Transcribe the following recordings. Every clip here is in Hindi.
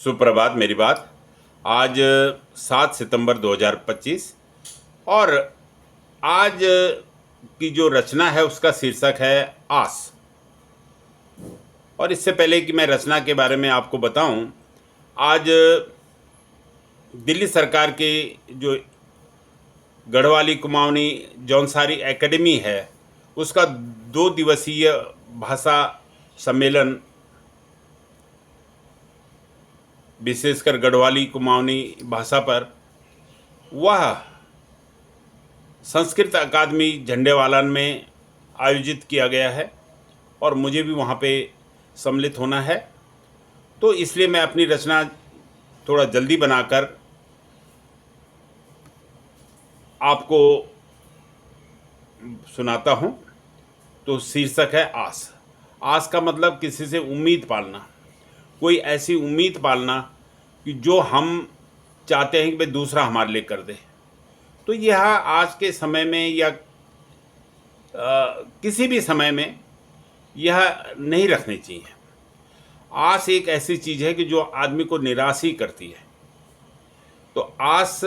सुप्रभात। मेरी बात आज 7 सितंबर 2025 और आज की जो रचना है उसका शीर्षक है आस। और इससे पहले कि मैं रचना के बारे में आपको बताऊं, आज दिल्ली सरकार की जो गढ़वाली कुमाऊनी जौनसारी एकेडमी है उसका 2 दिवसीय भाषा सम्मेलन, विशेषकर गढ़वाली कुमाऊनी भाषा पर, वह संस्कृत अकादमी झंडेवालन में आयोजित किया गया है और मुझे भी वहाँ पे सम्मिलित होना है। तो इसलिए मैं अपनी रचना थोड़ा जल्दी बनाकर आपको सुनाता हूँ। तो शीर्षक है आस। आस का मतलब किसी से उम्मीद पालना, कोई ऐसी उम्मीद पालना कि जो हम चाहते हैं कि भाई दूसरा हमारे लिए कर दे। तो यह आज के समय में या किसी भी समय में यह नहीं रखनी चाहिए। आस एक ऐसी चीज़ है कि जो आदमी को निराश ही करती है। तो आस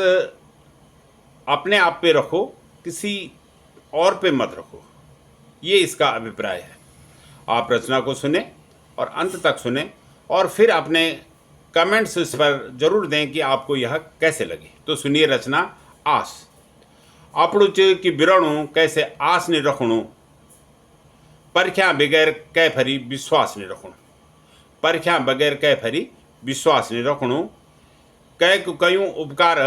अपने आप पे रखो, किसी और पे मत रखो। ये इसका अभिप्राय है। आप रचना को सुने और अंत तक सुने और फिर अपने कमेंट्स इस पर जरूर दें कि आपको यह कैसे लगी। तो सुनिए रचना आस। આપણું છે कि बिरणु कैसे आस ने रखणु, परख्या बगैर कै फरी विश्वास ने रखणु। परख्या बगैर कै फरी विश्वास ने रखणु। कै कयूं उपकार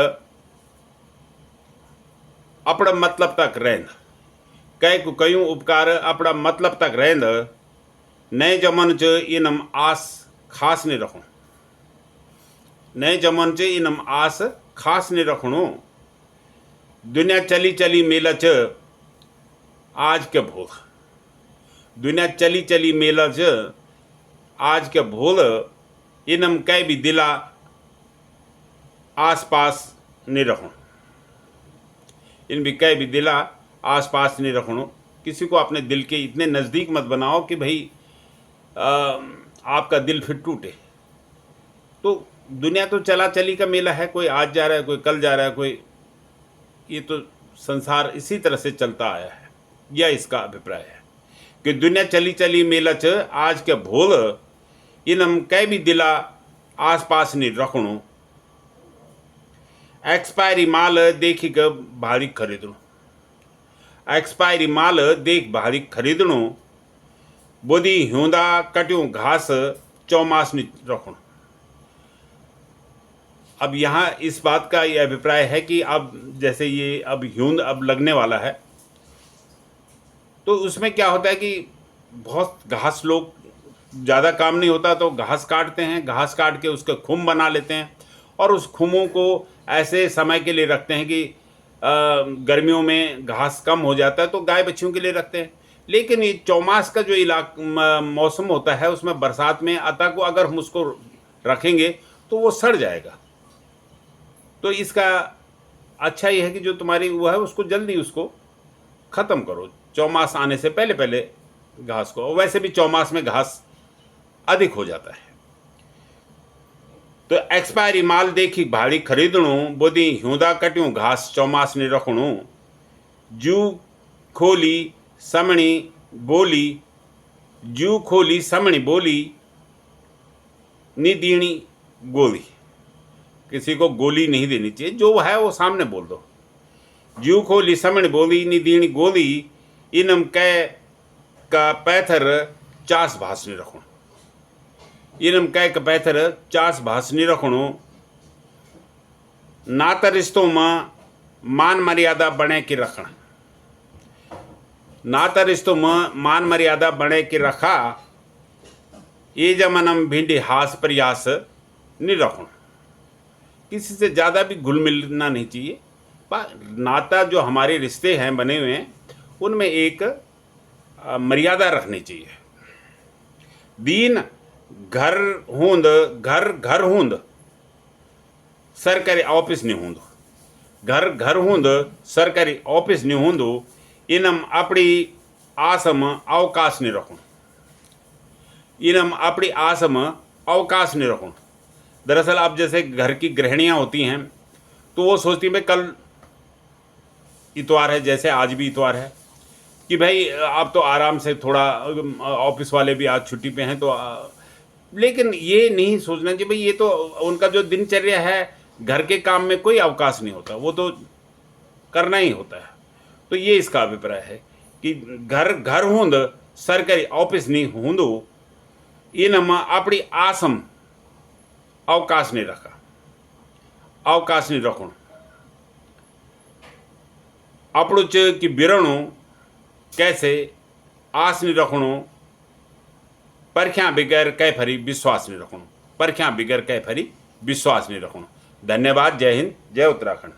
अपना मतलब तक रेंद। कै कयूं उपकार अपना मतलब तक रेंद। नए जमन च इनम आस खास ने रखणु। नए जमन च इनम आस खास ने रखणु। दुनिया चली चली मेला च आज के भूल। दुनिया चली चली मेला च आज के भूल। इनम कै भी दिला आस पास नहीं रखो। इन भी कै भी दिला आस पास नहीं रखो। किसी को अपने दिल के इतने नज़दीक मत बनाओ कि भाई आपका दिल फिर टूटे। तो दुनिया तो चला चली का मेला है, कोई आज जा रहा है, कोई कल जा रहा है, कोई, ये तो संसार इसी तरह से चलता आया है। यह इसका अभिप्राय है कि दुनिया चली चली मेला च आज के भूल। इनम कै भी दिला आस पास नहीं रखणु। एक्सपायरी माल देखी के भारी खरीदणु। एक्सपायरी माल देख भारी खरीदणु। बोधी ह्यूंदा कट्यूं घास चौमास नहीं रखणु। अब यहाँ इस बात का ये अभिप्राय है कि अब जैसे ये अब ह्यूंद अब लगने वाला है, तो उसमें क्या होता है कि बहुत घास, लोग ज़्यादा काम नहीं होता तो घास काटते हैं। घास काट के उसके खुम बना लेते हैं और उस खुमों को ऐसे समय के लिए रखते हैं कि गर्मियों में घास कम हो जाता है तो गाय बच्चियों के लिए रखते हैं। लेकिन ये चौमास का जो मौसम होता है उसमें बरसात में अतः को अगर हम उसको रखेंगे तो वो सड़ जाएगा। तो इसका अच्छा ये है कि जो तुम्हारी वो है उसको जल्दी उसको ख़त्म करो, चौमास आने से पहले पहले घास को। वैसे भी चौमास में घास अधिक हो जाता है। तो एक्सपायरी माल देखी भाड़ी खरीदणु। बोधी ह्यूंदा कट्यूं घास चौमास ने रखणु। जू खोली समणी बोली। जू खोली समणी बोली नी दीणी गोली। किसी को गोली नहीं देनी चाहिए, जो है वो सामने बोल दो। जू खोली समण बोली नी दीणी गोली। इनम कै का पैथर चास भास नहीं रखो। इनम कै का पैथर चास भास नहीं रखणु। नाता रिश्तों में मान मर्यादा बने के रखना। नाता रिश्तों में मान मर्यादा बने के रखा। ये जमनम भिंडी हास प्रयास नहीं रखो। किसी से ज़्यादा भी घुल मिलना नहीं चाहिए। नाता जो हमारे रिश्ते हैं बने हुए हैं उनमें एक मर्यादा रखनी चाहिए। दीन घर हूंद घर घर हूंद सरकारी ऑफिस नहीं हूंदो। घर घर हूंद सरकारी ऑफिस नहीं हूंदो। इनम अपनी आसम अवकाश नहीं रखो। इनम अपनी आसम अवकाश नहीं रखो। दरअसल अब जैसे घर की गृहिणियाँ होती हैं तो वो सोचती हैं भाई कल इतवार है, जैसे आज भी इतवार है, कि भाई आप तो आराम से थोड़ा, ऑफिस वाले भी आज छुट्टी पे हैं तो लेकिन ये नहीं सोचना कि भाई ये तो उनका जो दिनचर्या है, घर के काम में कोई अवकाश नहीं होता, वो तो करना ही होता है। तो ये इसका अभिप्राय है कि घर घर होंद सरकारी ऑफिस नहीं होंदो, એનામાં આપણી આસમ અવકાશ નહીં રાખા, અવકાશ નહીં રખણું આપણું છે कि बिरणु कैसे आस नहीं रखणो, परख्या बगैर कै फरी विश्वास नहीं रखणो, परख्या बगैर कै फरी विश्वास नहीं रखणो। धन्यवाद। जय हिंद, जय उत्तराखंड।